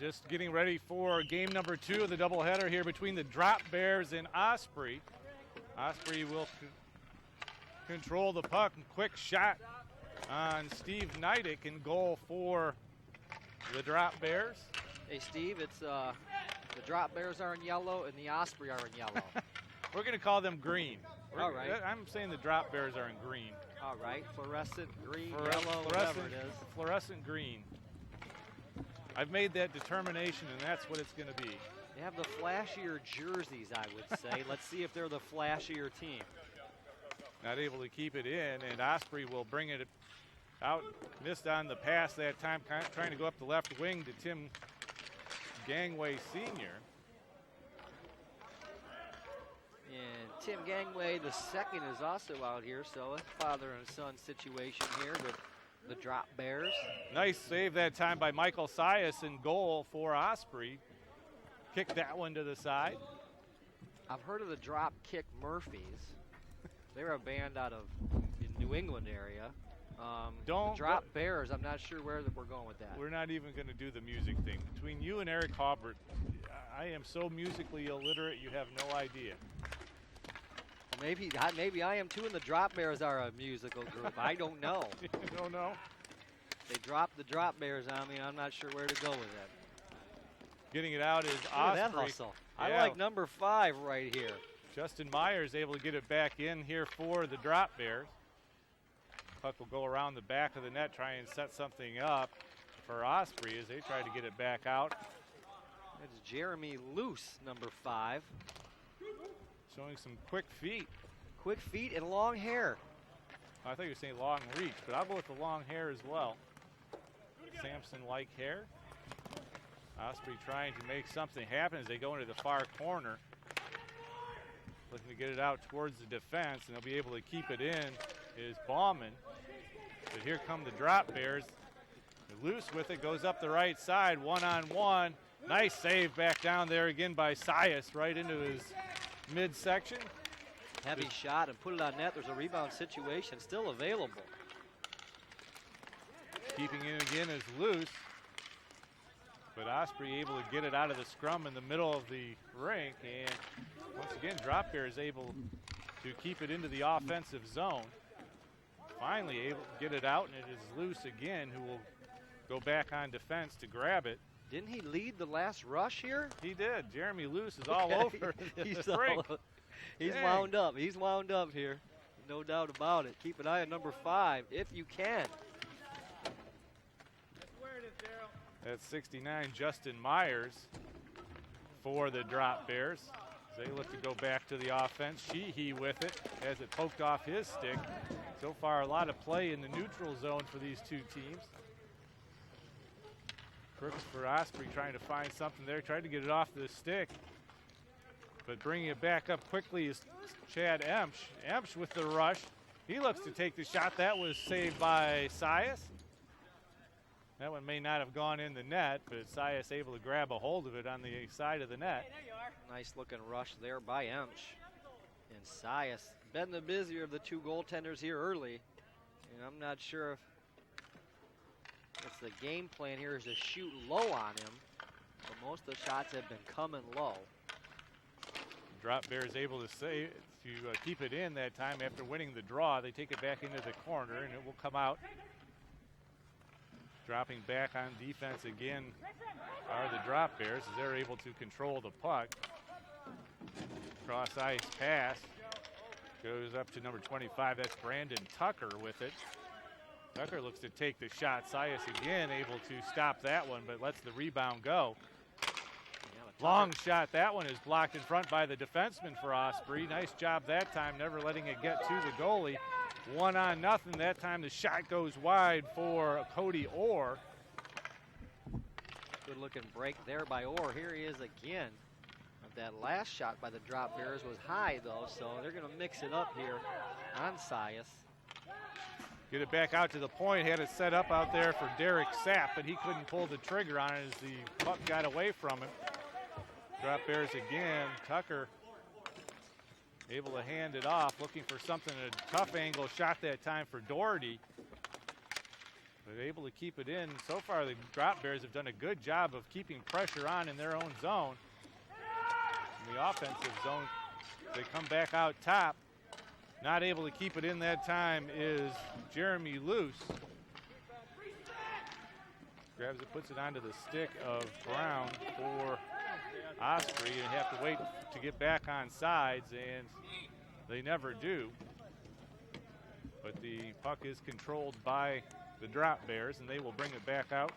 just getting ready for game number 2 of the doubleheader here between the Drop Bears and Osprey. Osprey will control the puck, and quick shot on Steve Neidick in goal for the Drop Bears. Hey, Steve, it's the Drop Bears are in yellow and the Osprey are in yellow. We're going to call them green. All right. I'm saying the Drop Bears are in green. All right, fluorescent green, yellow, whatever it is. Fluorescent green. I've made that determination, and that's what it's going to be. They have the flashier jerseys, I would say. Let's see if they're the flashier team. Not able to keep it in, and Osprey will bring it out. Missed on the pass that time, trying to go up the left wing to Tim Gangway Sr. And Tim Gangway, the second, is also out here, so a father and son situation here with the Drop Bears. Nice save that time by Michael Sias in goal for Osprey. Kicked that one to the side. I've heard of the Drop Kick Murphys. They're a band out of the New England area. The Drop Bears, I'm not sure where we're going with that. We're not even going to do the music thing. Between you and Eric Hobart, I am so musically illiterate you have no idea. Well, maybe I am too, and the Drop Bears are a musical group. I don't know. You don't know? They dropped the Drop Bears on me, and I'm not sure where to go with that. Getting it out is Look Osprey. at that hustle. I like number 5 right here. Justin Myers able to get it back in here for the Drop Bears. Puck will go around the back of the net, try and set something up for Osprey as they try to get it back out. That's Jeremy Luce, number 5. Showing some quick feet. Quick feet and long hair. I thought you were saying long reach, but I'll go with the long hair as well. Samson-like hair. Osprey trying to make something happen as they go into the far corner. Looking to get it out towards the defense, and they'll be able to keep it in is Bauman. But here come the Drop Bears. Loose with it, goes up the right side, one-on-one. Nice save back down there again by Sias, right into his midsection. Heavy shot and put it on net. There's a rebound situation still available. Keeping it again is Luce. But Osprey able to get it out of the scrum in the middle of the rink. And once again, Drop Bear is able to keep it into the offensive zone. Finally able to get it out, and it is Luce again who will go back on defense to grab it. Didn't he lead the last rush here? He did. Jeremy Luce is all over the rink. He's wound up. He's wound up here. No doubt about it. Keep an eye on number 5 if you can. That's 69, Justin Myers for the Drop Bears. As they look to go back to the offense. Sheehy with it as it poked off his stick. So far, a lot of play in the neutral zone for these two teams. Crooks for Osprey trying to find something there. Tried to get it off the stick. But bringing it back up quickly is Chad Emch. Emch with the rush. He looks to take the shot. That was saved by Sias. That one may not have gone in the net, but Sias able to grab a hold of it on the side of the net. Hey, there you are. Nice looking rush there by Emch. And Sias been the busier of the two goaltenders here early. And I'm not sure if it's the game plan here is to shoot low on him. But most of the shots have been coming low. Drop Bears able to keep it in that time after winning the draw. They take it back into the corner, and it will come out. Dropping back on defense again are the Drop Bears as they're able to control the puck. Cross ice pass goes up to number 25. That's Brandon Tucker with it. Tucker looks to take the shot. Sias again able to stop that one, but lets the rebound go. Long shot. That one is blocked in front by the defenseman for Osprey. Nice job that time, never letting it get to the goalie. 1-0. That time the shot goes wide for Cody Orr. Good looking break there by Orr. Here he is again. That last shot by the Drop Bears was high though, so they're going to mix it up here on Sias. Get it back out to the point. Had it set up out there for Derek Sapp, but he couldn't pull the trigger on it as the puck got away from him. Drop Bears again. Tucker able to hand it off, looking for something, a tough angle shot that time for Doherty. They're able to keep it in. So far, the Drop Bears have done a good job of keeping pressure on in their own zone. In the offensive zone, they come back out top. Not able to keep it in that time is Jeremy Luce. Grabs it, puts it onto the stick of Brown for Osprey, and have to wait to get back on sides, and they never do. But the puck is controlled by the Drop Bears, and they will bring it back out.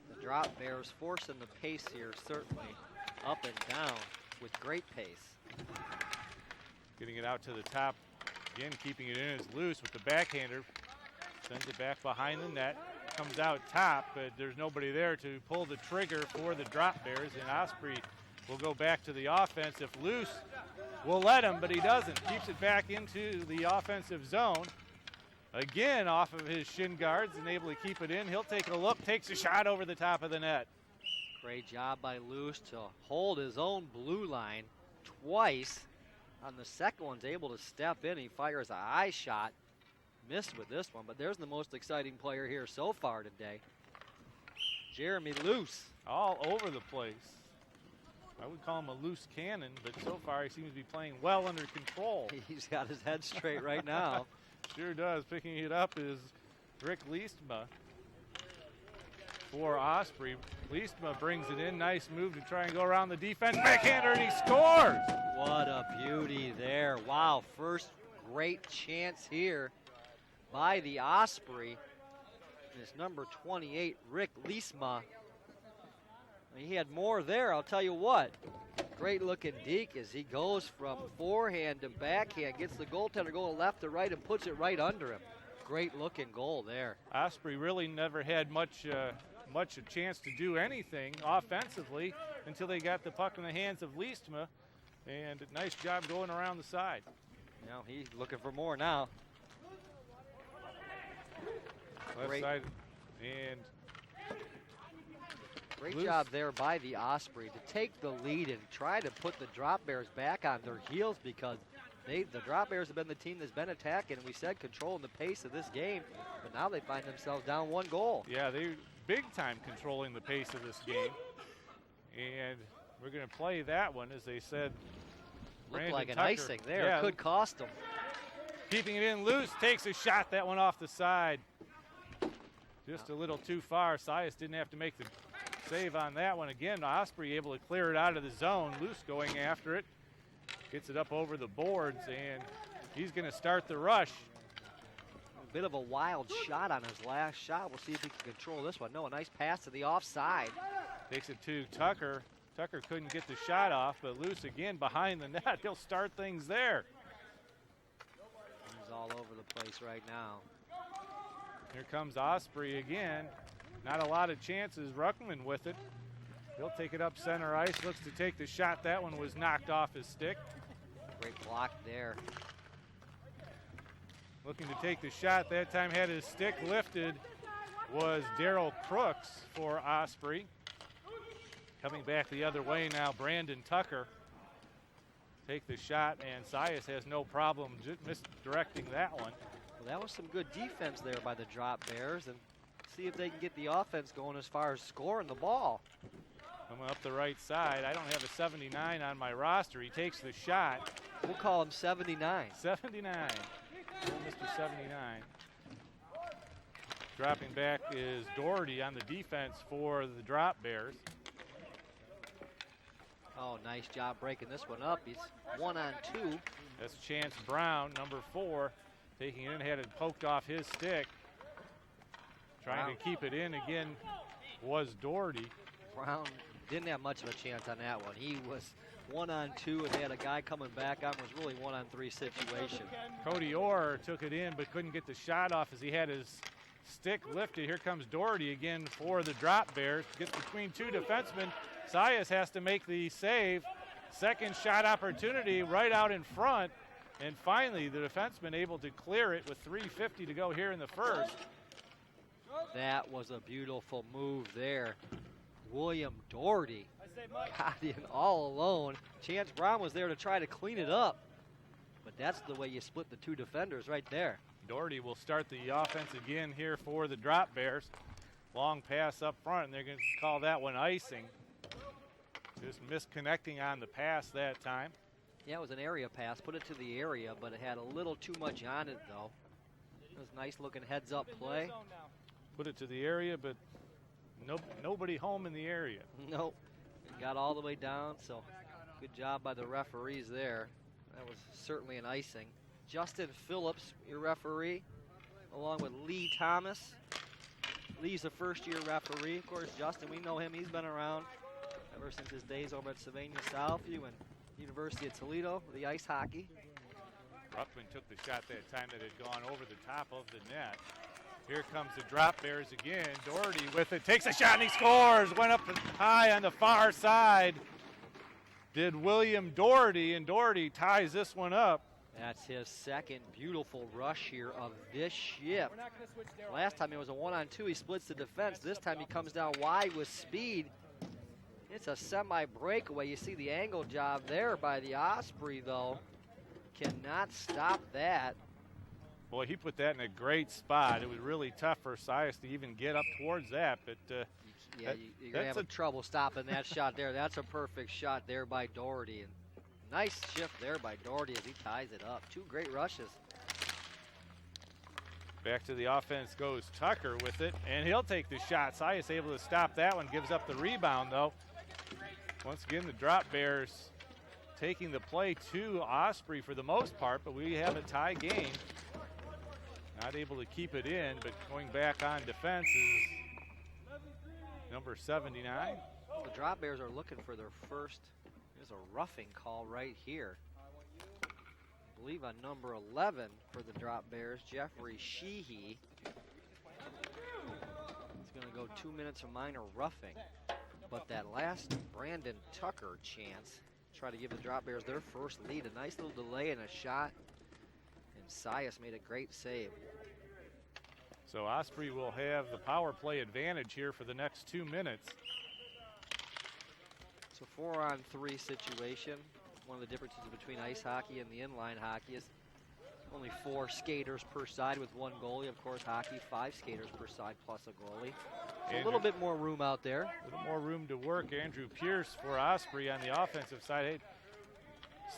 The Drop Bears forcing the pace here, certainly up and down with great pace. Getting it out to the top. Again, keeping it in is Luce with the backhander. Sends it back behind the net. Comes out top, but there's nobody there to pull the trigger for the Drop Bears, and Osprey will go back to the offense. If Luce will let him, but he doesn't. Keeps it back into the offensive zone. Again, off of his shin guards and able to keep it in. He'll take a look, takes a shot over the top of the net. Great job by Luce to hold his own blue line twice. On the second one's able to step in. He fires a high shot. Missed with this one, but there's the most exciting player here so far today. Jeremy Luce. All over the place. I would call him a loose cannon, but so far he seems to be playing well under control. He's got his head straight right now. Sure does. Picking it up is Rick Leestma for Osprey. Leestma brings it in. Nice move to try and go around the defense. Backhander, and he scores! What a beauty there. Wow, first great chance here by the Osprey. It's number 28, Rick Leestma. He had more there, I'll tell you what. Great looking deke as he goes from forehand to backhand, gets the goaltender going left to right and puts it right under him. Great looking goal there. Osprey really never had much a chance to do anything offensively until they got the puck in the hands of Leestma, and a nice job going around the side. Now he's looking for more now. Left Great. side, and Great Luce. job there by the Osprey to take the lead and try to put the Drop Bears back on their heels, because the Drop Bears have been the team that's been attacking, and we said controlling the pace of this game, but now they find themselves down 1 goal. Yeah, they big time controlling the pace of this game, and we're going to play that one, as they said. Looked like an Tucker. icing there. Yeah. Could cost them. Keeping it in, Luce takes a shot, that one off the side. Just a little too far. Sias didn't have to make the save on that one. Again, Osprey able to clear it out of the zone. Luce going after it. Gets it up over the boards, and he's going to start the rush. A bit of a wild shot on his last shot. We'll see if he can control this one. No, a nice pass to the offside. Takes it to Tucker. Tucker couldn't get the shot off, but Luce again behind the net. He'll start things there. He's all over the place right now. Here comes Osprey again. Not a lot of chances. Ruckman with it. He'll take it up center ice. Looks to take the shot. That one was knocked off his stick. Great block there. Looking to take the shot. That time had his stick lifted was Darryl Crooks for Osprey. Coming back the other way now, Brandon Tucker. Take the shot, and Sias has no problem misdirecting that one. Well, that was some good defense there by the Drop Bears, and see if they can get the offense going as far as scoring the ball. Coming up the right side. I don't have a 79 on my roster. He takes the shot. We'll call him 79. 79. Oh, Mr. 79. Dropping back is Doherty on the defense for the Drop Bears. Oh, nice job breaking this one up. He's 1-on-2. That's Chance Brown, number 4, taking it in, had it poked off his stick. Trying to keep it in again was Doherty. Brown didn't have much of a chance on that one. He was 1-on-2 and they had a guy coming back on. Was really 1-on-3 situation. Cody Orr took it in but couldn't get the shot off as he had his stick lifted. Here comes Doherty again for the Drop Bears. Gets between 2 defensemen. Sias has to make the save. Second shot opportunity right out in front. And finally the defenseman able to clear it with 3:50 to go here in the first. That was a beautiful move there. William Doherty got in all alone. Chance Brown was there to try to clean it up. But that's the way you split the 2 defenders right there. Doherty will start the offense again here for the Drop Bears. Long pass up front, and they're going to call that one icing. Just misconnecting on the pass that time. Yeah, it was an area pass. Put it to the area, but it had a little too much on it, though. It was nice looking heads-up play. Put it to the area, but nobody home in the area. Nope. It got all the way down, so good job by the referees there. That was certainly an icing. Justin Phillips, your referee, along with Lee Thomas. Lee's a first-year referee. Of course, Justin, we know him. He's been around ever since his days over at Sylvania Southview and University of Toledo, the ice hockey. Ruckman took the shot that time that had gone over the top of the net. Here comes the Drop Bears again. Doherty with it, takes a shot and he scores. Went up high on the far side. Did William Doherty, and Doherty ties this one up. That's his second beautiful rush here of this shift. Last time it was a 1-on-2. He splits the defense. This time he comes down wide with speed. It's a semi-breakaway. You see the angle job there by the Osprey, though. Cannot stop that. Boy, he put that in a great spot. It was really tough for Sias to even get up towards that. But yeah, you're going to have trouble stopping that shot there. That's a perfect shot there by Doherty. And nice shift there by Doherty as he ties it up. Two great rushes. Back to the offense goes Tucker with it, and he'll take the shot. Sias able to stop that one, gives up the rebound, though. Once again, the Drop Bears taking the play to Osprey for the most part, but we have a tie game. Not able to keep it in, but going back on defense is number 79. The Drop Bears are looking for their first. There's a roughing call right here. I believe on number 11 for the Drop Bears, Jeffrey Sheehy. It's going to go 2 minutes of minor roughing. But that last Brandon Tucker chance, try to give the Drop Bears their first lead. A nice little delay and a shot. And Sias made a great save. So Osprey will have the power play advantage here for the next 2 minutes. So 4-on-3 situation. One of the differences between ice hockey and the inline hockey is only 4 skaters per side with 1 goalie. Of course, hockey, 5 skaters per side plus a goalie. So a little bit more room out there. A little more room to work. Andrew Pierce for Osprey on the offensive side. Hey,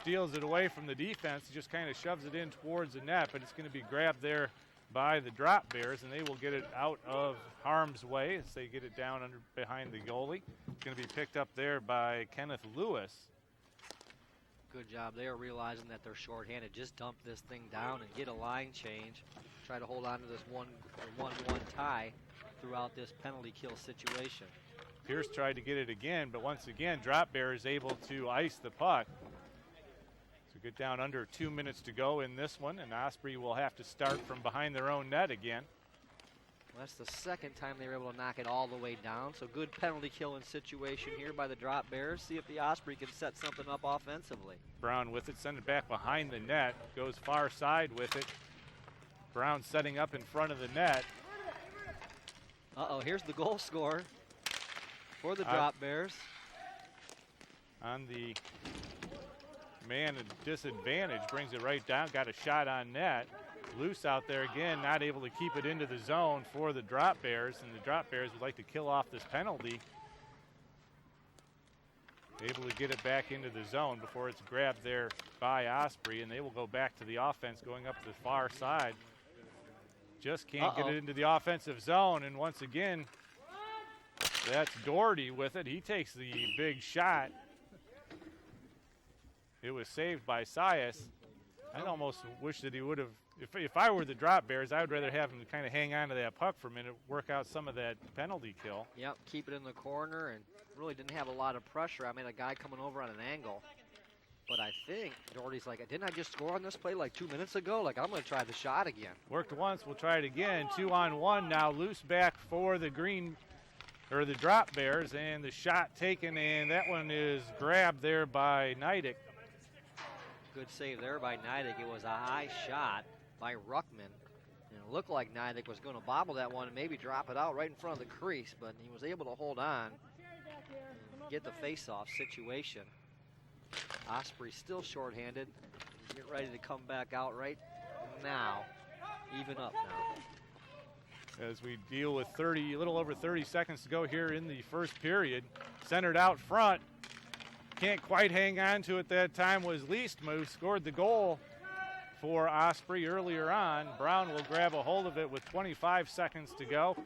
steals it away from the defense. He just kind of shoves it in towards the net, but it's going to be grabbed there by the Drop Bears, and they will get it out of harm's way as they get it down under behind the goalie. It's going to be picked up there by Kenneth Lewis. Good job there, realizing that they're shorthanded. Just dump this thing down and get a line change. Try to hold on to this 1-1 tie throughout this penalty kill situation. Pierce tried to get it again, but once again, Drop Bear is able to ice the puck. So get down under 2 minutes to go in this one, and Osprey will have to start from behind their own net again. Well, that's the second time they were able to knock it all the way down. So good penalty killing situation here by the Drop Bears. See if the Osprey can set something up offensively. Brown with it, send it back behind the net, goes far side with it. Brown setting up in front of the net. Uh-oh, here's the goal scorer for the Drop Bears. On the man at disadvantage, brings it right down, got a shot on net. Luce out there again, not able to keep it into the zone for the Drop Bears, and the Drop Bears would like to kill off this penalty. Able to get it back into the zone before it's grabbed there by Osprey, and they will go back to the offense going up the far side. Just can't get it into the offensive zone, and once again, that's Doherty with it. He takes the big shot. It was saved by Sias. I'd almost wish that he would have, if I were the Drop Bears, I would rather have him kind of hang on to that puck for a minute, work out some of that penalty kill. Yep, keep it in the corner, and really didn't have a lot of pressure. I mean, a guy coming over on an angle. But I think Doherty's like, didn't I just score on this play like 2 minutes ago? Like, I'm going to try the shot again. Worked once, we'll try it again. 2-on-1 now. Luce back for the the Drop Bears, and the shot taken, and that one is grabbed there by Neidick. Good save there by Neidick. It was a high shot by Ruckman. And it looked like Neidick was going to bobble that one and maybe drop it out right in front of the crease, but he was able to hold on and get the face-off situation. Osprey still shorthanded. Get ready to come back out right now. even up now. As we deal with a little over 30 seconds to go here in the first period. Centered out front. Can't quite hang on to it that time was Leestma, who scored the goal for Osprey earlier on. Brown will grab a hold of it with 25 seconds to go.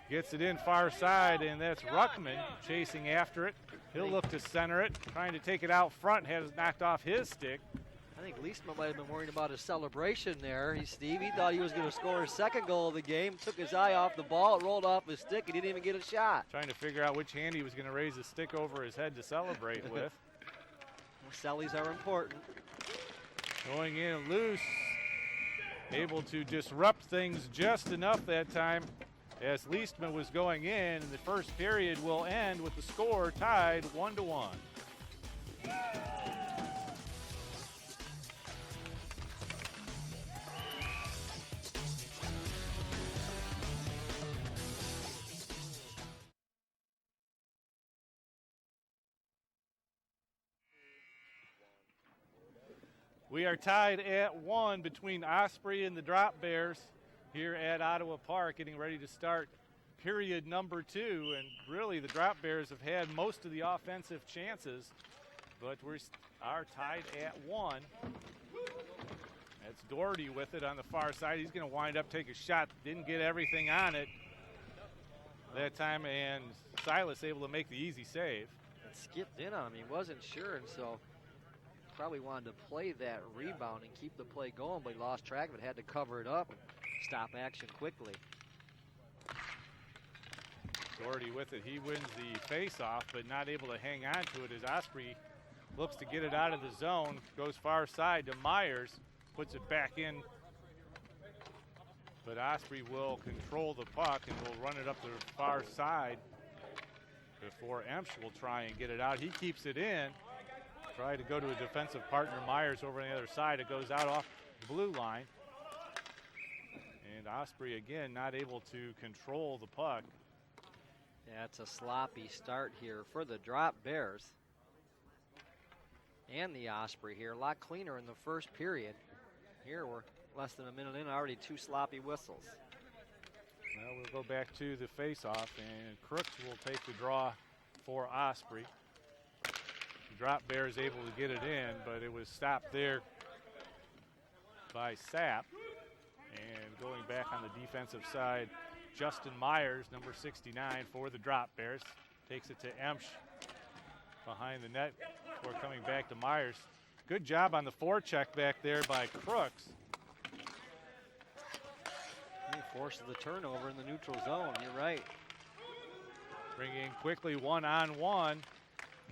Gets it in far side, and that's Ruckman chasing after it. He'll look to center it, trying to take it out front, has knocked off his stick. I think Leestma might have been worried about his celebration there. Steve, he thought he was going to score his second goal of the game, took his eye off the ball, it rolled off his stick, he didn't even get a shot. Trying to figure out which hand he was going to raise the stick over his head to celebrate with. Sellies are important. Going in loose, able to disrupt things just enough that time as Leestma was going in, and the first period will end with the score tied 1-1. We are tied at 1 between Osprey and the Drop Bears here at Ottawa Park, getting ready to start period number 2. And really, the Drop Bears have had most of the offensive chances, but we are tied at 1. That's Doherty with it on the far side. He's going to wind up, take a shot. Didn't get everything on it that time, and Silas able to make the easy save. It skipped in on him. He wasn't sure, and so probably wanted to play that rebound and keep the play going, but he lost track of it, had to cover it up and stop action quickly. Doherty with it. He wins the face-off, but not able to hang on to it as Osprey looks to get it out of the zone, goes far side to Myers, puts it back in. But Osprey will control the puck and will run it up the far side before Emch will try and get it out. He keeps it in. Try to go to a defensive partner, Myers, over on the other side. It goes out off the blue line. And Osprey, again, not able to control the puck. Yeah, it's a sloppy start here for the Drop Bears. And the Osprey here, a lot cleaner in the first period. Here we're less than a minute in, already 2 sloppy whistles. Well, we'll go back to the face-off, and Crooks will take the draw for Osprey. Drop Bears able to get it in, but it was stopped there by Sapp. And going back on the defensive side, Justin Myers, number 69 for the Drop Bears, takes it to Emch behind the net before coming back to Myers. Good job on the forecheck back there by Crooks. He forces the turnover in the neutral zone, you're right. Bringing quickly 1-on-1,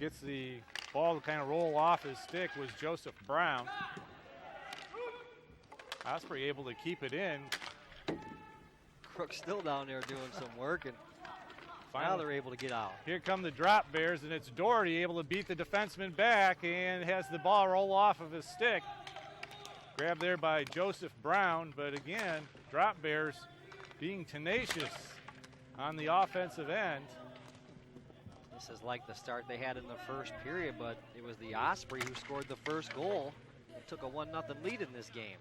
gets the ball to kind of roll off his stick was Joseph Brown. Osprey able to keep it in. Crooks still down there doing some work, and finally, now they're able to get out. Here come the Drop Bears, and it's Doherty able to beat the defenseman back and has the ball roll off of his stick. Grabbed there by Joseph Brown, but again, Drop Bears being tenacious on the offensive end. This is like the start they had in the first period, but it was the Osprey who scored the first goal and took a 1-0 lead in this game.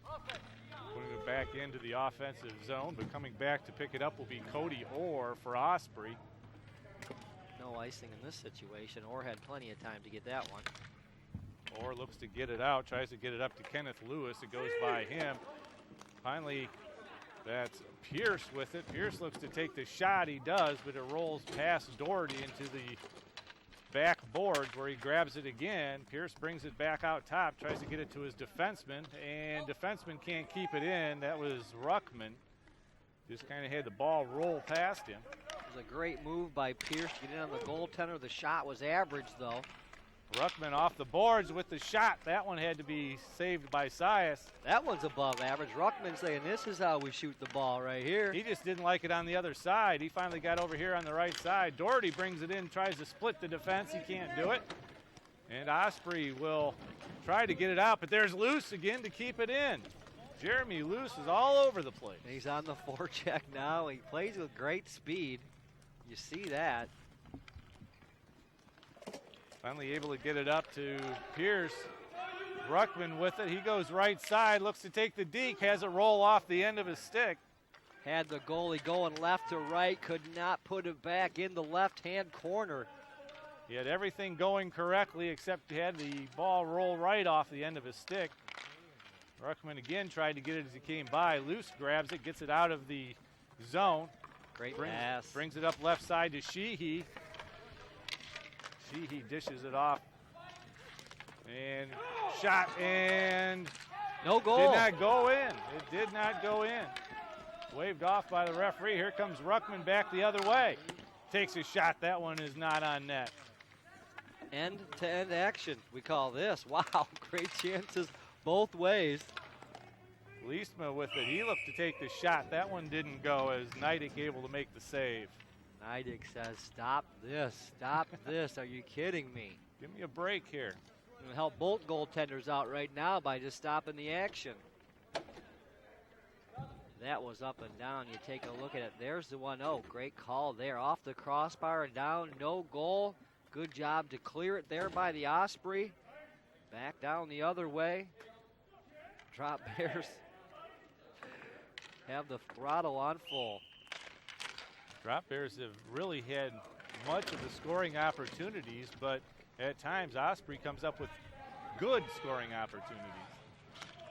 Putting it back into the offensive zone, but coming back to pick it up will be Cody Orr for Osprey. No icing in this situation. Orr had plenty of time to get that one. Orr looks to get it out, tries to get it up to Kenneth Lewis. It goes by him. Finally, that's Pierce with it. Pierce looks to take the shot. He does, but it rolls past Doherty into the back boards where he grabs it again. Pierce brings it back out top, tries to get it to his defenseman, and defenseman can't keep it in. That was Ruckman. Just kind of had the ball roll past him. It was a great move by Pierce to get in on the goaltender. The shot was average, though. Ruckman off the boards with the shot. That one had to be saved by Sias. That one's above average. Ruckman saying this is how we shoot the ball right here. He just didn't like it on the other side. He finally got over here on the right side. Doherty brings it in, tries to split the defense. He can't do it. And Osprey will try to get it out, but there's Luce again to keep it in. Jeremy Luce is all over the place. He's on the forecheck now. He plays with great speed. You see that. Finally able to get it up to Pierce. Ruckman with it. He goes right side, looks to take the deke, has it roll off the end of his stick. Had the goalie going left to right, could not put it back in the left-hand corner. He had everything going correctly except he had the ball roll right off the end of his stick. Ruckman again tried to get it as he came by. Luce grabs it, gets it out of the zone. Great pass. Brings it up left side to Sheehy. Sheehy dishes it off. And shot and no goal. Did not go in. It did not go in. Waved off by the referee. Here comes Ruckman back the other way. Takes a shot. That one is not on net. End-to-end action, we call this. Wow, great chances both ways. Leestma with it. He looked to take the shot. That one didn't go as Neidig able to make the save. Neidig says, stop this, stop this. Are you kidding me? Give me a break here. Going to help both goaltenders out right now by just stopping the action. That was up and down. You take a look at it. There's the 1-0. Great call there. Off the crossbar and down. No goal. Good job to clear it there by the Osprey. Back down the other way. Drop Bears have the throttle on full. Drop Bears have really had much of the scoring opportunities, but at times Osprey comes up with good scoring opportunities.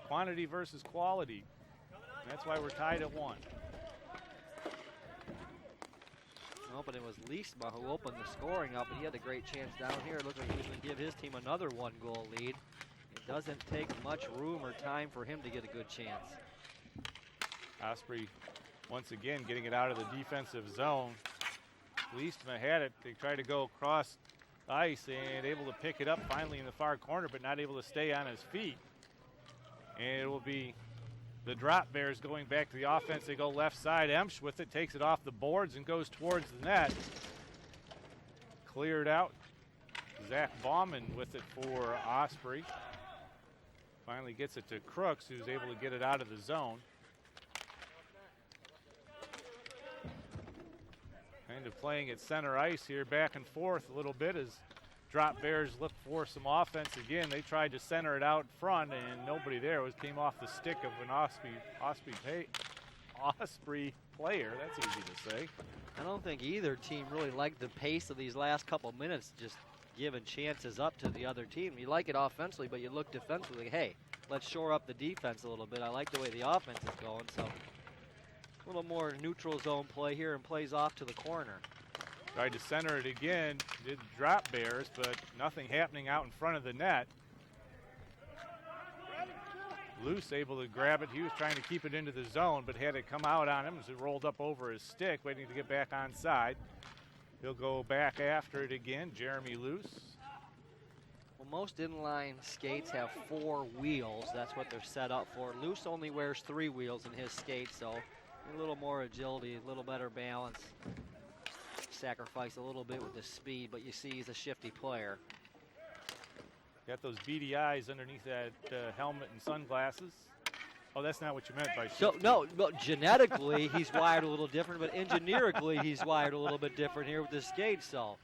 Quantity versus quality. That's why we're tied at 1. Oh, but it was Leestma who opened the scoring up, and he had a great chance down here. It looked like he was going to give his team another 1-goal lead. It doesn't take much room or time for him to get a good chance. Osprey once again getting it out of the defensive zone. Leestma had it. They tried to go across ice and able to pick it up finally in the far corner, but not able to stay on his feet. And it will be the Drop Bears going back to the offense. They go left side. Emch with it, takes it off the boards and goes towards the net. Cleared out. Zach Bauman with it for Osprey. Finally gets it to Crooks, who's able to get it out of the zone. Kind of playing at center ice here, back and forth a little bit as Drop Bears look for some offense again. They tried to center it out front and nobody there. It came off the stick of an Osprey player. That's easy to say. I don't think either team really liked the pace of these last couple minutes, just giving chances up to the other team. You like it offensively, but you look defensively. Hey, let's shore up the defense a little bit. I like the way the offense is going, so a little more neutral zone play here and plays off to the corner. Tried to center it again, did Drop Bears, but nothing happening out in front of the net. Luce able to grab it. He was trying to keep it into the zone, but had it come out on him as it rolled up over his stick, waiting to get back onside. He'll go back after it again, Jeremy Luce. Well, most inline skates have 4 wheels. That's what they're set up for. Luce only wears 3 wheels in his skates, so a little more agility, a little better balance. Sacrifice a little bit with the speed, but you see he's a shifty player. Got those beady eyes underneath that helmet and sunglasses. Oh, that's not what you meant by shifty. So, no, genetically he's wired a little different, but engineerically he's wired a little bit different here with the skates. So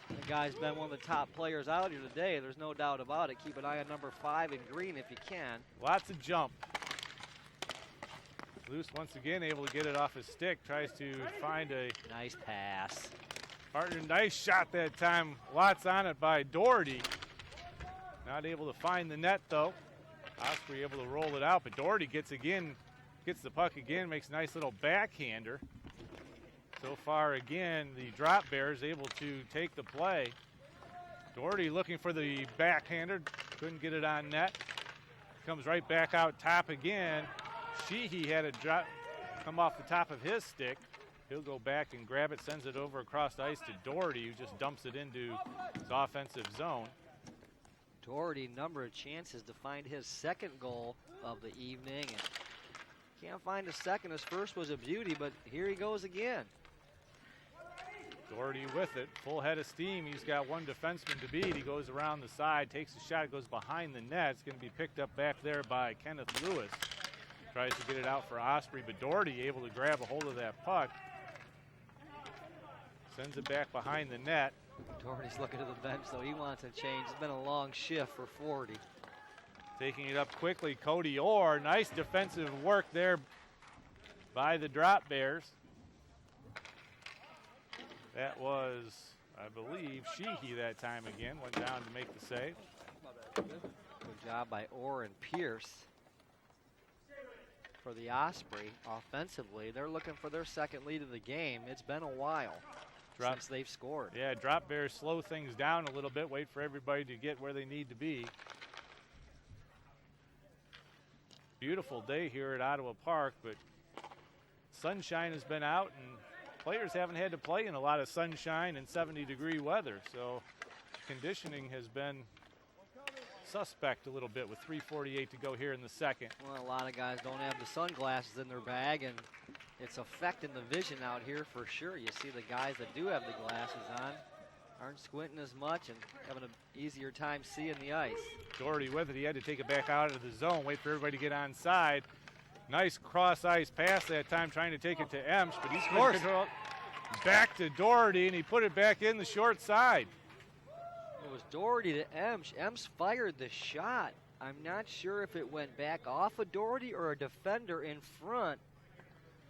the guy's been one of the top players out here today. There's no doubt about it. Keep an eye on number 5 in green if you can. Lots of jump. Luce once again able to get it off his stick, tries to find a nice pass. Partner, nice shot that time. Lots on it by Doherty. Not able to find the net though. Osprey able to roll it out, but Doherty gets the puck again, makes a nice little backhander. So far again, the Drop Bears able to take the play. Doherty looking for the backhander, couldn't get it on net. Comes right back out top again. Sheehy had a drop come off the top of his stick. He'll go back and grab it, sends it over across the ice to Doherty, who just dumps it into his offensive zone. Doherty, number of chances to find his 2nd goal of the evening, and can't find a second. His first was a beauty, but here he goes again. Doherty with it, full head of steam. He's got one defenseman to beat. He goes around the side, takes a shot, goes behind the net. It's going to be picked up back there by Kenneth Lewis. Tries to get it out for Osprey, but Doherty able to grab a hold of that puck. Sends it back behind the net. Doherty's looking to the bench, though. He wants a change. It's been a long shift for 40. Taking it up quickly, Cody Orr. Nice defensive work there by the Drop Bears. That was, I believe, Sheehy that time again. Went down to make the save. Good job by Orr and Pierce. For the Osprey, offensively, they're looking for their second lead of the game. It's been a while since they've scored. Yeah, Drop Bears slow things down a little bit, wait for everybody to get where they need to be. Beautiful day here at Ottawa Park, but sunshine has been out and players haven't had to play in a lot of sunshine and 70-degree weather, so conditioning has been suspect a little bit with 3:48 to go here in the second. Well, a lot of guys don't have the sunglasses in their bag, and it's affecting the vision out here for sure. You see the guys that do have the glasses on aren't squinting as much and having an easier time seeing the ice. Doherty with it. He had to take it back out of the zone, wait for everybody to get onside. Nice cross-ice pass that time, trying to take it to Emch, but he's control back to Doherty, and he put it back in the short side. It was Doherty to Emch. Emch fired the shot. I'm not sure if it went back off of Doherty or a defender in front,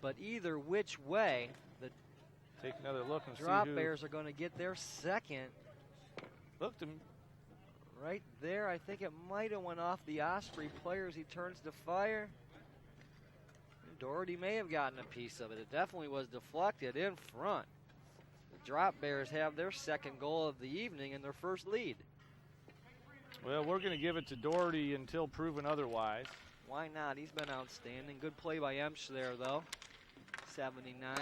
but either which way, the take another look and Drop see who. Bears are going to get their second. Looked him right there. I think it might have went off the Osprey player as he turns to fire. Doherty may have gotten a piece of it. It definitely was deflected in front. The Drop Bears have their second goal of the evening and their first lead. Well, we're going to give it to Doherty until proven otherwise. Why not? He's been outstanding. Good play by Emch there, though. 79.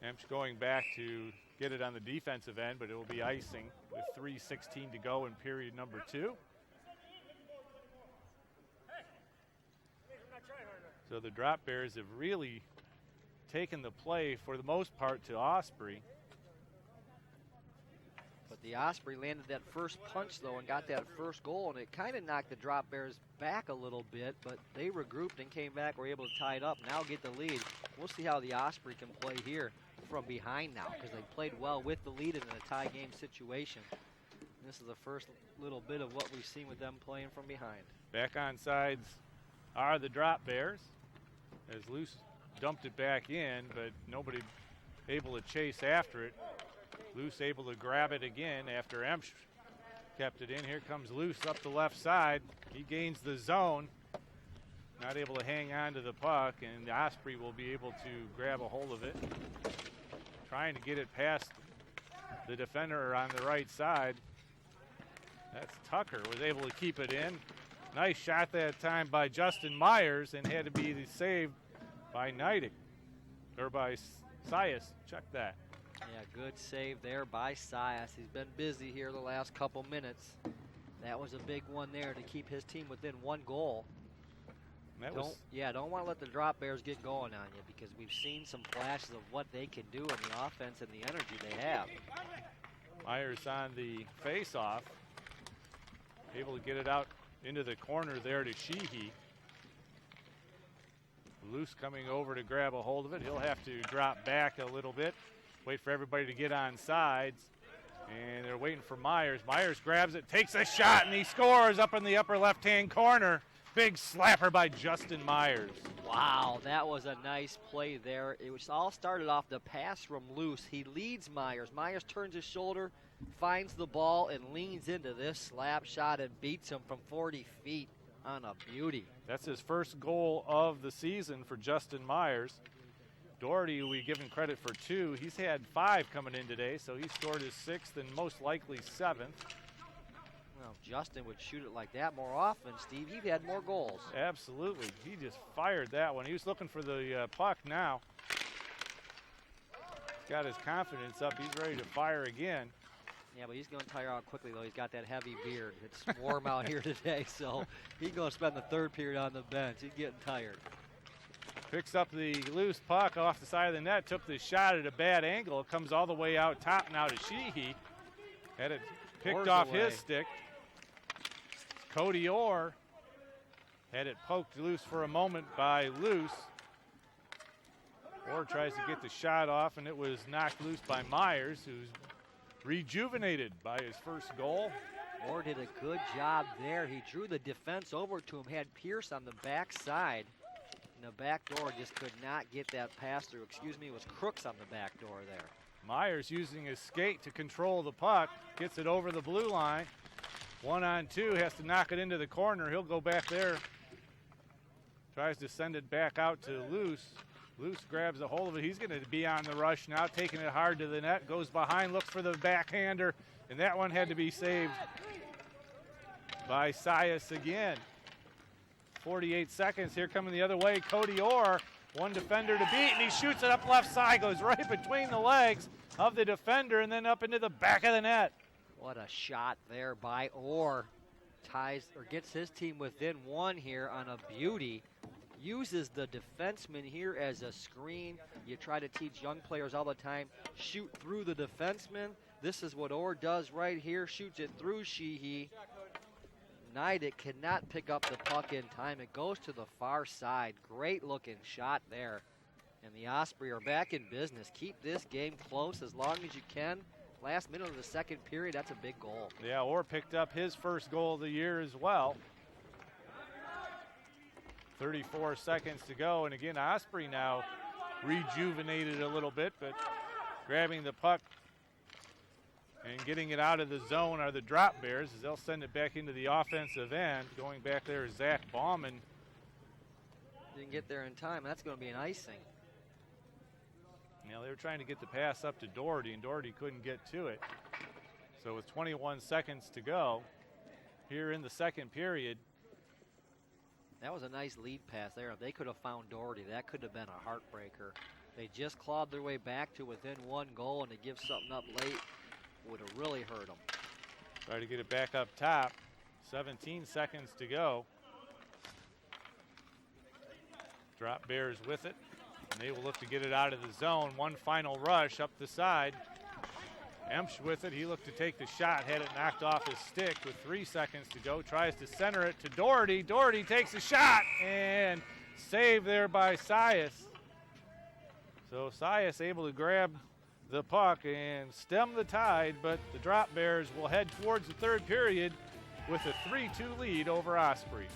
Emch going back to get it on the defensive end, but it will be icing with 3:16 to go in period number 2. So the Drop Bears have really taken the play for the most part to Osprey. But the Osprey landed that first punch, though, and got that first goal, and it kind of knocked the Drop Bears back a little bit, but they regrouped and came back, were able to tie it up, now get the lead. We'll see how the Osprey can play here from behind now, because they played well with the lead in a tie game situation. This is the first little bit of what we've seen with them playing from behind. Back on sides are the Drop Bears, as Luce dumped it back in, but nobody able to chase after it. Luce able to grab it again after Emch kept it in. Here comes Luce up the left side. He gains the zone. Not able to hang on to the puck, and the Osprey will be able to grab a hold of it. Trying to get it past the defender on the right side. That's Tucker, was able to keep it in. Nice shot that time by Justin Myers, and had to be saved by Neidig, or by Sias. Check that. Yeah, good save there by Sias. He's been busy here the last couple minutes. That was a big one there to keep his team within one goal. Don't want to let the Drop Bears get going on you, because we've seen some flashes of what they can do in the offense and the energy they have. Myers on the face-off. Able to get it out into the corner there to Sheehy. Luce coming over to grab a hold of it. He'll have to drop back a little bit. Wait for everybody to get on sides. And they're waiting for Myers. Myers grabs it, takes a shot, and he scores up in the upper left-hand corner. Big slapper by Justin Myers. Wow, that was a nice play there. It was all started off the pass from Luce. He leads Myers. Myers turns his shoulder, finds the ball, and leans into this slap shot and beats him from 40 feet on a beauty. That's his first goal of the season for Justin Myers. Doherty, we give him credit for 2. He's had 5 coming in today, so he scored his 6th and most likely 7th. Well, if Justin would shoot it like that more often, Steve, he'd had more goals. Absolutely. He just fired that one. He was looking for the puck now. He's got his confidence up. He's ready to fire again. Yeah, but he's going to tire out quickly, though. He's got that heavy beard. It's warm out here today, so he's going to spend the third period on the bench. He's getting tired. Picks up the loose puck off the side of the net, took the shot at a bad angle. It comes all the way out top now to Sheehy. Had it picked Orr's off away. his stick. Cody Orr had it poked loose for a moment by Luce. Orr tries to get the shot off, and it was knocked loose by Myers, who's rejuvenated by his first goal. Orr did a good job there. He drew the defense over to him, had Pierce on the backside. And the back door just could not get that pass through. Excuse me, it was Crooks on the back door there. Myers using his skate to control the puck. Gets it over the blue line. 1-on-2, has to knock it into the corner. He'll go back there. Tries to send it back out to Luce. Luce grabs a hold of it. He's going to be on the rush now, taking it hard to the net. Goes behind, looks for the backhander, and that one had to be saved by Sias again. 48 seconds here coming the other way. Cody Orr, one defender to beat, and he shoots it up left side. Goes right between the legs of the defender and then up into the back of the net. What a shot there by Orr. Ties or gets his team within one here on a beauty. Uses the defenseman here as a screen. You try to teach young players all the time, shoot through the defenseman. This is what Orr does right here. Shoots it through Sheehy. Nidick cannot pick up the puck in time. It goes to the far side. Great looking shot there. And the Osprey are back in business. Keep this game close as long as you can. Last minute of the second period, that's a big goal. Yeah, Orr picked up his first goal of the year as well. 34 seconds to go, and again, Osprey now rejuvenated a little bit, but grabbing the puck and getting it out of the zone are the Drop Bears as they'll send it back into the offensive end. Going back there is Zach Bauman. Didn't get there in time. That's going to be an icing. Now they were trying to get the pass up to Doherty, and Doherty couldn't get to it. So with 21 seconds to go here in the second period. That was a nice lead pass there. If they could have found Doherty, that could have been a heartbreaker. They just clawed their way back to within one goal, and to give something up late would have really hurt them. Try to get it back up top. 17 seconds to go. Drop Bears with it. And they will look to get it out of the zone. One final rush up the side. Emch with it. He looked to take the shot, had it knocked off his stick with 3 seconds to go. Tries to center it to Doherty. Doherty takes a shot and saved there by Sias. So Sias able to grab the puck and stem the tide, but the Drop Bears will head towards the third period with a 3-2 lead over Osprey.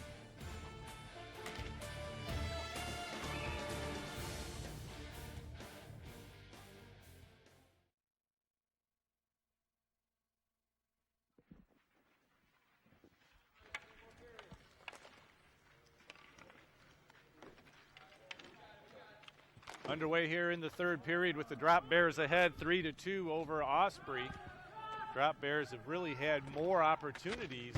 Underway here in the third period with the Drop Bears ahead 3-2 over Osprey. Drop Bears have really had more opportunities,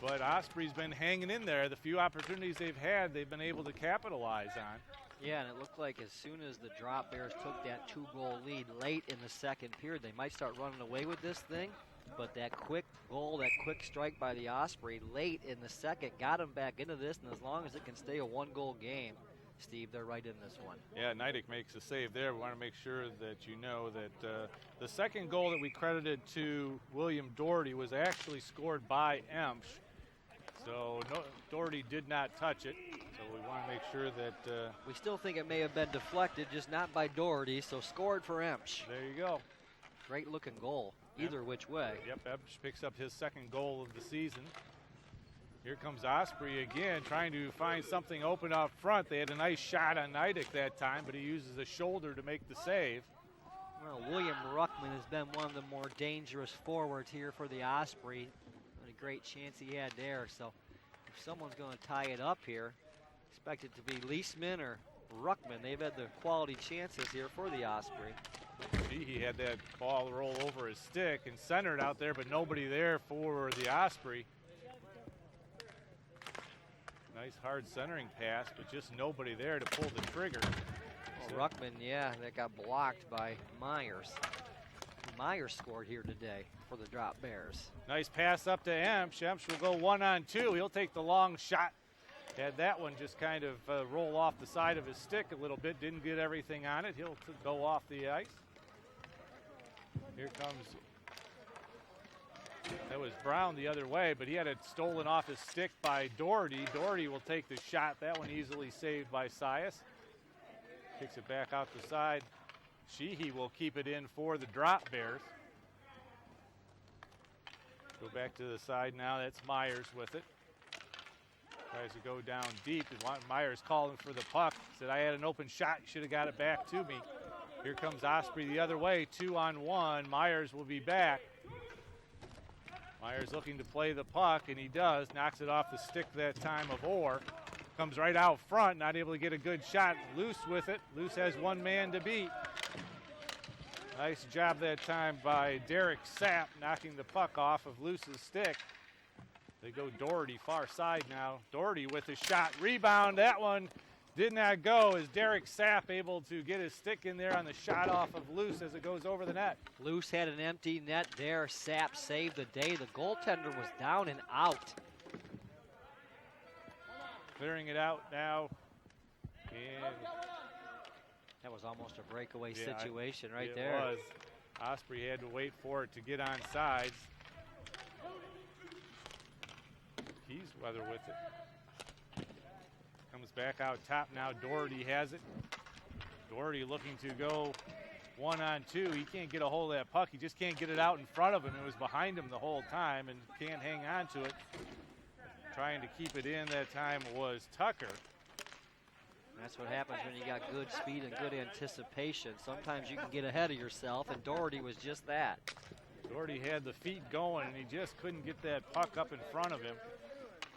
but Osprey's been hanging in there. The few opportunities they've had, they've been able to capitalize on. Yeah, and it looked like as soon as the Drop Bears took that 2-goal lead late in the second period, they might start running away with this thing. But that quick goal, that quick strike by the Osprey late in the second got them back into this, and as long as it can stay a one-goal game, Steve, they're right in this one. Yeah, Nidick makes a save there. We want to make sure that you know that the second goal that we credited to William Doherty was actually scored by Emch. So Doherty did not touch it. So we want to make sure that... we still think it may have been deflected, just not by Doherty, so scored for Emch. There you go. Great looking goal, either which way. Yep, Emch picks up his second goal of the season. Here comes Osprey again, trying to find something open up front. They had a nice shot on Nidick that time, but he uses a shoulder to make the save. Well, William Ruckman has been one of the more dangerous forwards here for the Osprey. What a great chance he had there. So if someone's going to tie it up here, expect it to be Leestma or Ruckman. They've had the quality chances here for the Osprey. He had that ball roll over his stick and centered out there, but nobody there for the Osprey. Nice hard centering pass, but just nobody there to pull the trigger. Well, Ruckman, yeah, that got blocked by Myers. Myers scored here today for the Drop Bears. Nice pass up to Emch. Emch will go 1-on-2. He'll take the long shot. Had that one just kind of roll off the side of his stick a little bit. Didn't get everything on it. He'll go off the ice. Here comes... That was Brown the other way, but he had it stolen off his stick by Doherty. Doherty will take the shot. That one easily saved by Sias. Kicks it back out the side. Sheehy will keep it in for the Drop Bears. Go back to the side now. That's Myers with it. Tries to go down deep. Myers calling for the puck. Said, I had an open shot. You should have got it back to me. Here comes Osprey the other way. 2-on-1. Myers will be back. Myers looking to play the puck, and he does. Knocks it off the stick that time of Orr. Comes right out front. Not able to get a good shot. Luce with it. Luce has one man to beat. Nice job that time by Derek Sapp, knocking the puck off of Luce's stick. They go Doherty far side now. Doherty with a shot. Rebound. That one did not go. Is Derek Sapp able to get his stick in there on the shot off of Luce as it goes over the net? Luce had an empty net there. Sapp saved the day. The goaltender was down and out. Clearing it out now. And that was almost a breakaway situation right it there. It was. Osprey had to wait for it to get on sides. Weather with it. Comes back out top now. Doherty has it. Doherty looking to go 1-on-2. He can't get a hold of that puck. He just can't get it out in front of him. It was behind him the whole time and can't hang on to it. Trying to keep it in that time was Tucker. That's what happens when you got good speed and good anticipation. Sometimes you can get ahead of yourself, and Doherty was just that. Doherty had the feet going, and he just couldn't get that puck up in front of him.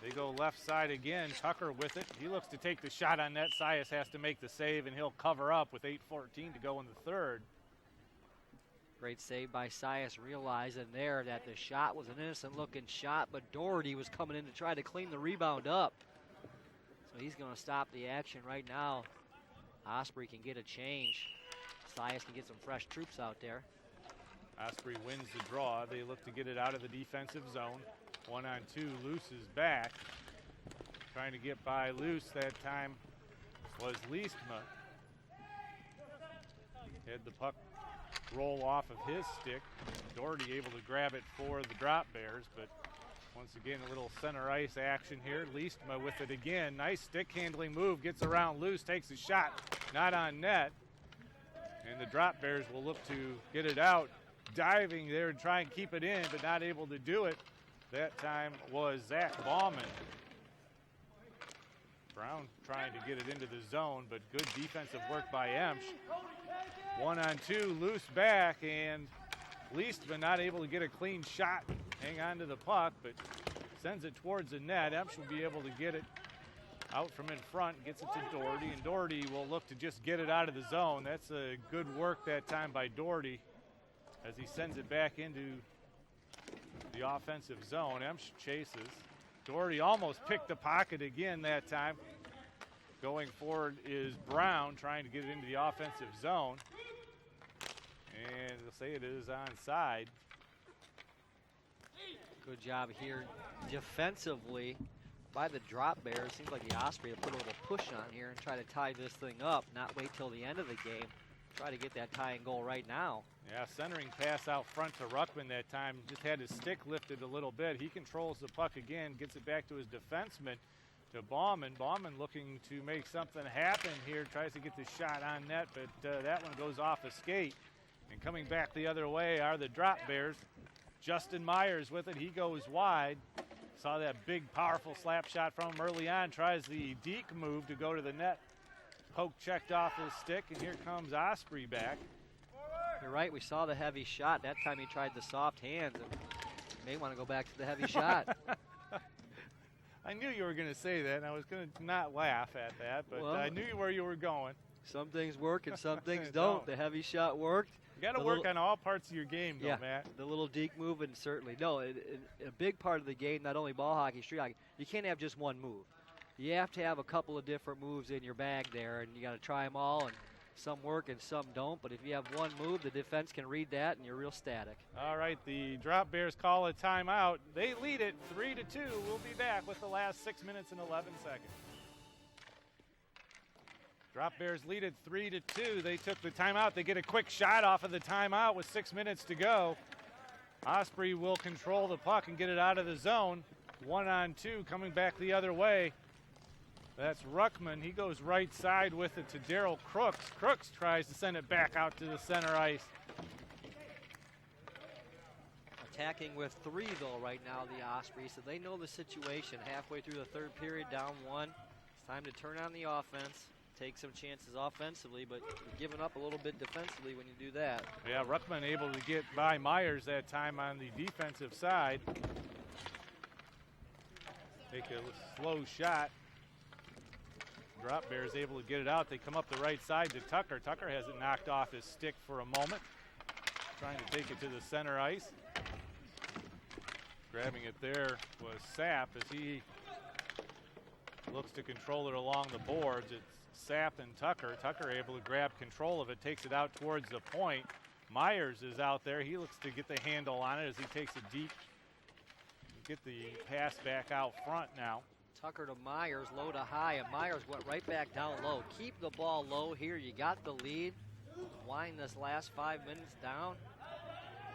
They go left side again. Tucker with it. He looks to take the shot on net. Sias has to make the save, and he'll cover up with 8:14 to go in the third. Great save by Sias, realizing there that the shot was an innocent-looking shot, but Doherty was coming in to try to clean the rebound up. So he's going to stop the action right now. Osprey can get a change. Sias can get some fresh troops out there. Osprey wins the draw. They look to get it out of the defensive zone. 1-on-2, Luce is back. Trying to get by Luce that time was Leestma. Had the puck roll off of his stick. Doherty able to grab it for the Drop Bears, but once again a little center ice action here. Leestma with it again. Nice stick handling move. Gets around Luce, takes a shot. Not on net. And the Drop Bears will look to get it out. Diving there and try and keep it in, but not able to do it. That time was Zach Bauman. Brown trying to get it into the zone, but good defensive work by Emch. 1-on-2, Luce back, and Leestma not able to get a clean shot. Hang on to the puck, but sends it towards the net. Emch will be able to get it out from in front, gets it to Doherty, and Doherty will look to just get it out of the zone. That's a good work that time by Doherty as he sends it back into the offensive zone. Emch chases. Doherty almost picked the pocket again that time. Going forward is Brown trying to get it into the offensive zone. And they'll say it is onside. Good job here defensively by the Drop Bears. Seems like the Osprey will put a little push on here and try to tie this thing up, not wait till the end of the game. Try to get that tying goal right now. Yeah, centering pass out front to Ruckman that time. Just had his stick lifted a little bit. He controls the puck again, gets it back to his defenseman, to Bauman. Bauman looking to make something happen here. Tries to get the shot on net, but that one goes off a skate. And coming back the other way are the Drop Bears. Justin Myers with it. He goes wide. Saw that big, powerful slap shot from him early on. Tries the deke move to go to the net. Poke checked off his stick, and here comes Osprey back. You're right, we saw the heavy shot. That time he tried the soft hands. And you may want to go back to the heavy shot. I knew you were going to say that, and I was going to not laugh at that, but well, I knew where you were going. Some things work and some things don't. The heavy shot worked. You got to work on all parts of your game, though, Matt. The little deke move, and certainly. No, a big part of the game, not only ball hockey, street hockey, you can't have just one move. You have to have a couple of different moves in your bag there, and you got to try them all, and some work and some don't. But if you have one move, the defense can read that, and you're real static. All right, the Drop Bears call a timeout. They lead it 3-2. We'll be back with the last 6 minutes and 11 seconds. Drop Bears lead it 3-2. They took the timeout. They get a quick shot off of the timeout with 6 minutes to go. Osprey will control the puck and get it out of the zone. 1-on-2 coming back the other way. That's Ruckman. He goes right side with it to Darryl Crooks. Crooks tries to send it back out to the center ice. I'll attacking with 3, though, right now, the Ospreys, so they know the situation. Halfway through the third period, down 1. It's time to turn on the offense, take some chances offensively, but you're giving up a little bit defensively when you do that. Yeah, Ruckman able to get by Myers that time on the defensive side. Take a slow shot. Drop Bears able to get it out. They come up the right side to Tucker. Tucker has it knocked off his stick for a moment. Trying to take it to the center ice. Grabbing it there was Sapp as he looks to control it along the boards. It's Sapp and Tucker. Tucker able to grab control of it, takes it out towards the point. Myers is out there. He looks to get the handle on it as he takes it deep. Get the pass back out front now. Tucker to Myers, low to high, and Myers went right back down low. Keep the ball low here. You got the lead. Wind this last 5 minutes down.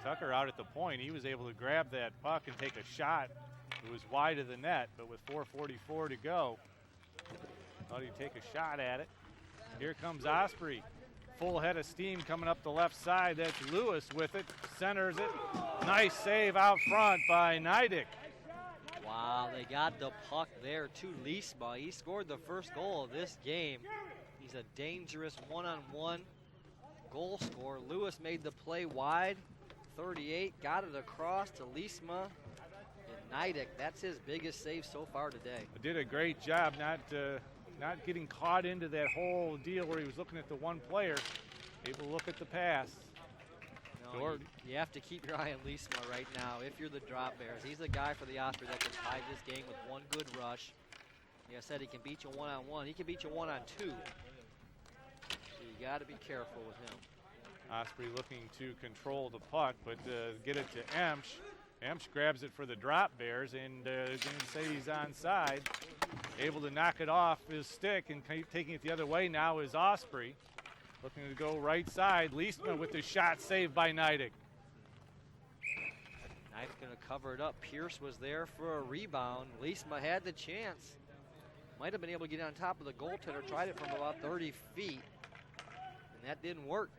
Tucker out at the point. He was able to grab that puck and take a shot. It was wide of the net, but with 4:44 to go, thought he'd take a shot at it. Here comes Osprey. Full head of steam coming up the left side. That's Lewis with it. Centers it. Nice save out front by Nidick. Wow, they got the puck there to Leestma. He scored the first goal of this game. He's a dangerous one-on-one goal scorer. Lewis made the play wide. 38, got it across to Leestma. And Nidick, that's his biggest save so far today. Did a great job not getting caught into that whole deal where he was looking at the one player. Able to look at the pass. No, you have to keep your eye on Leestma right now if you're the Drop Bears. He's the guy for the Osprey that can tie this game with one good rush. Like I said, he can beat you one-on-one. He can beat you one-on-two. So you got to be careful with him. Osprey looking to control the puck, but get it to Emch. Emch grabs it for the Drop Bears and didn't say he's onside. Able to knock it off his stick and taking it the other way now is Osprey. Looking to go right side. Leestma with the shot saved by Nidick. Nidick going to cover it up. Pierce was there for a rebound. Leestma had the chance. Might have been able to get on top of the goaltender. Tried it from about 30 feet. And that didn't work.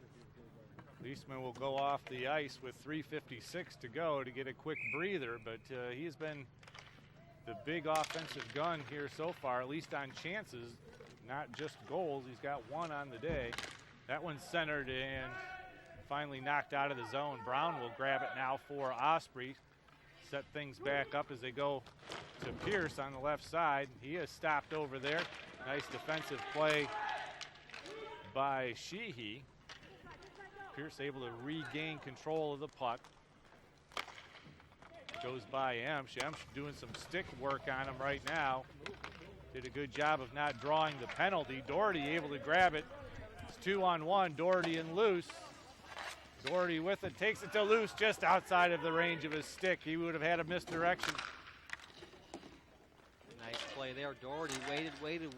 Leestma will go off the ice with 3:56 to go to get a quick breather, but he's been the big offensive gun here so far, at least on chances, not just goals. He's got one on the day. That one's centered and finally knocked out of the zone. Brown will grab it now for Osprey. Set things back up as they go to Pierce on the left side. He is stopped over there. Nice defensive play by Sheehy. Pierce able to regain control of the puck. Goes by Emch. Emch doing some stick work on him right now. Did a good job of not drawing the penalty. Doherty able to grab it. It's 2-on-1, Doherty and Luce. Doherty with it, takes it to Luce just outside of the range of his stick. He would have had a misdirection. Nice play there. Doherty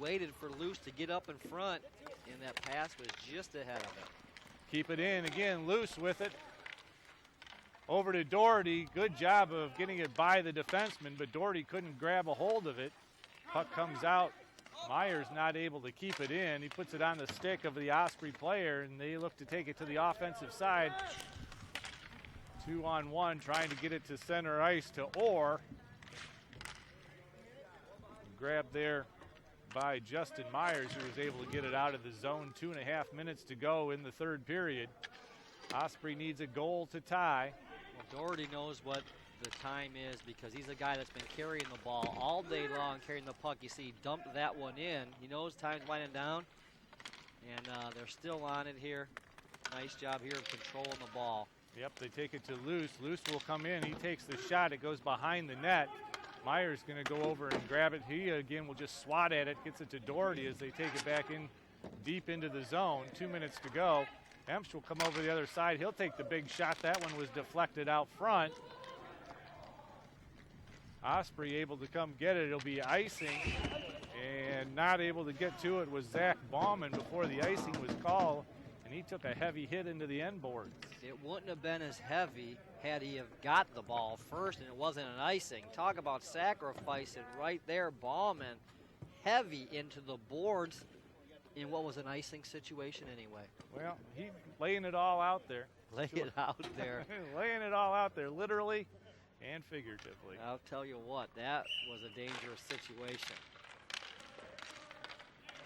waited for Luce to get up in front, and that pass was just ahead of it. Keep it in again, Luce with it. Over to Doherty. Good job of getting it by the defenseman, but Doherty couldn't grab a hold of it. Puck comes out. Myers not able to keep it in. He puts it on the stick of the Osprey player, and they look to take it to the offensive side. 2-on-1, trying to get it to center ice to Orr. Grabbed there by Justin Myers, who was able to get it out of the zone. 2.5 minutes to go in the third period. Osprey needs a goal to tie. Well, Doherty knows what the time is because he's a guy that's been carrying the ball all day long, carrying the puck. You see, he dumped that one in. He knows time's winding down, and they're still on it here. Nice job here of controlling the ball. Yep, they take it to Luce. Luce will come in. He takes the shot. It goes behind the net. Myers going to go over and grab it. He, again, will just swat at it. Gets it to Doherty as they take it back in deep into the zone. 2 minutes to go. Emch will come over the other side. He'll take the big shot. That one was deflected out front. Osprey able to come get it. It'll be icing, and not able to get to it was Zach Bauman before the icing was called, and he took a heavy hit into the end boards. It wouldn't have been as heavy had he have got the ball first and it wasn't an icing. Talk about sacrificing right there. Bauman heavy into the boards in what was an icing situation anyway. Well, he laying it all out there. Lay it out there. Laying it all out there, literally and figuratively. I'll tell you what, that was a dangerous situation.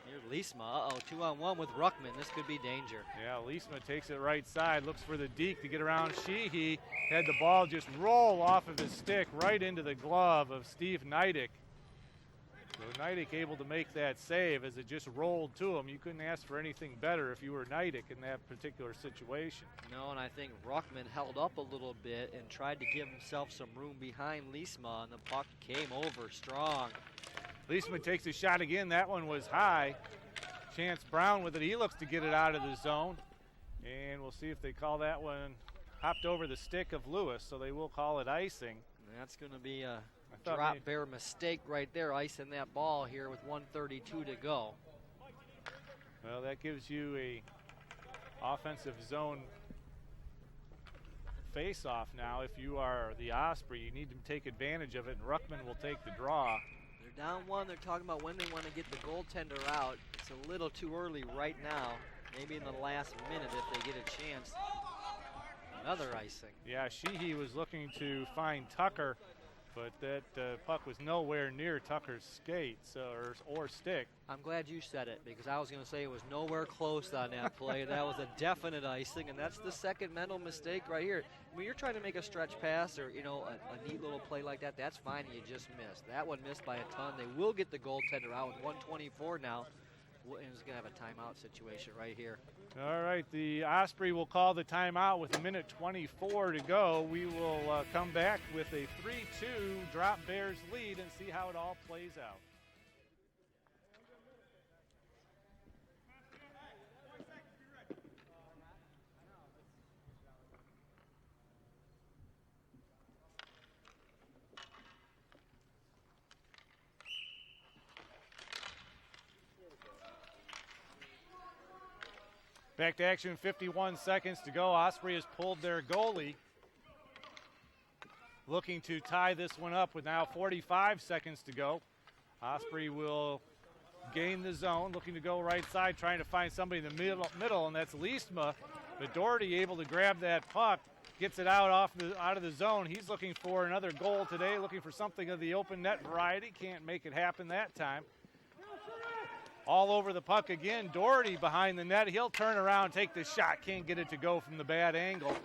Here's Leestma. 2-on-1 with Ruckman. This could be danger. Yeah, Leestma takes it right side, looks for the deke to get around Sheehy. Had the ball just roll off of his stick right into the glove of Steve Neidick. So Neidick able to make that save as it just rolled to him. You couldn't ask for anything better if you were Neidick in that particular situation. No, and I think Ruckman held up a little bit and tried to give himself some room behind Leestma, and the puck came over strong. Leestma takes a shot again. That one was high. Chance Brown with it. He looks to get it out of the zone. And we'll see if they call that one hopped over the stick of Lewis, so they will call it icing. And that's going to be a drop bear mistake right there, icing that ball here with 1:32 to go. Well, that gives you a offensive zone face-off now. If you are the Osprey, you need to take advantage of it, and Ruckman will take the draw. They're down one. They're talking about when they want to get the goaltender out. It's a little too early right now. Maybe in the last minute if they get a chance. Another icing. Yeah, Sheehy was looking to find Tucker, but that puck was nowhere near Tucker's skates or stick. I'm glad you said it, because I was going to say it was nowhere close on that play. That was a definite icing, and that's the second mental mistake right here. When you're trying to make a stretch pass or, you know, a neat little play like that, that's fine, and you just missed. That one missed by a ton. They will get the goaltender out with 1:24 now. Williams going to have a timeout situation right here. All right, the Osprey will call the timeout with 1:24 to go. We will come back with a 3-2 drop Bears lead and see how it all plays out. Back to action, 51 seconds to go. Osprey has pulled their goalie. Looking to tie this one up with now 45 seconds to go. Osprey will gain the zone, looking to go right side, trying to find somebody in the middle, and that's Leestma. But Doherty able to grab that puck, gets it out of the zone. He's looking for another goal today, looking for something of the open net variety. Can't make it happen that time. All over the puck again. Doherty behind the net. He'll turn around, take the shot. Can't get it to go from the bad angle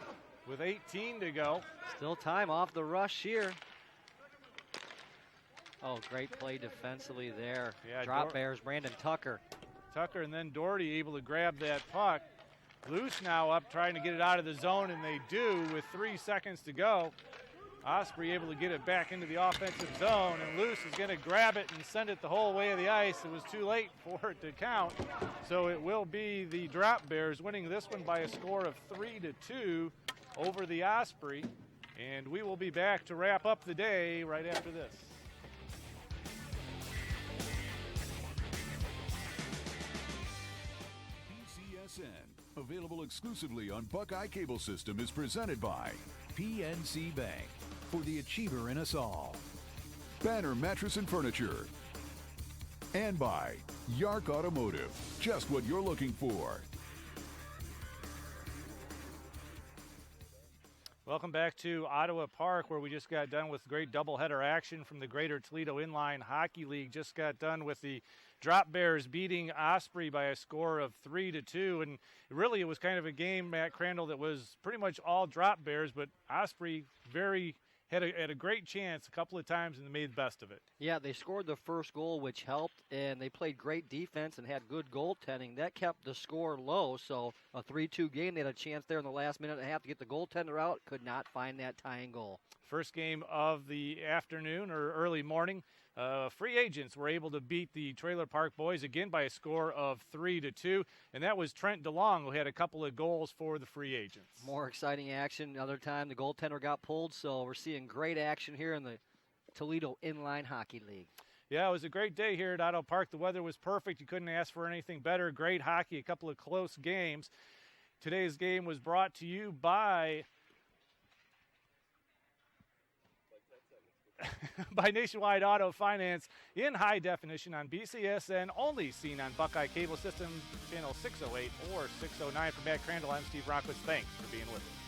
with 18 to go. Still time off the rush here. Oh, great play defensively there. Yeah, drop bears, Brandon Tucker. Tucker and then Doherty able to grab that puck. Luce now up trying to get it out of the zone, and they do with 3 seconds to go. Osprey able to get it back into the offensive zone, and Luce is going to grab it and send it the whole way of the ice. It was too late for it to count, so it will be the Drop Bears winning this one by a score of 3-2 over the Osprey, and we will be back to wrap up the day right after this. BCSN, available exclusively on Buckeye Cable System, is presented by PNC Bank, for the achiever in us all. Banner Mattress and Furniture. And by Yark Automotive, just what you're looking for. Welcome back to Ottawa Park, where we just got done with great doubleheader action from the Greater Toledo Inline Hockey League. Just got done with the Drop Bears beating Osprey by a score of 3-2, and really it was kind of a game, Matt Crandall, that was pretty much all Drop Bears, but Osprey had a great chance a couple of times and made the best of it. Yeah, they scored the first goal, which helped, and they played great defense and had good goaltending. That kept the score low, so a 3-2 game. They had a chance there in the last minute and a half to get the goaltender out. Could not find that tying goal. First game of the afternoon or early morning. Free agents were able to beat the Trailer Park boys again by a score of 3-2, and that was Trent DeLong who had a couple of goals for the free agents. More exciting action. Another time the goaltender got pulled, so we're seeing great action here in the Toledo Inline Hockey League. Yeah, it was a great day here at Ottawa Park. The weather was perfect. You couldn't ask for anything better. Great hockey, a couple of close games. Today's game was brought to you by by Nationwide Auto Finance in high definition on BCSN, only seen on Buckeye Cable System, channel 608 or 609. For Matt Crandall, I'm Steve Rockwitz. Thanks for being with us.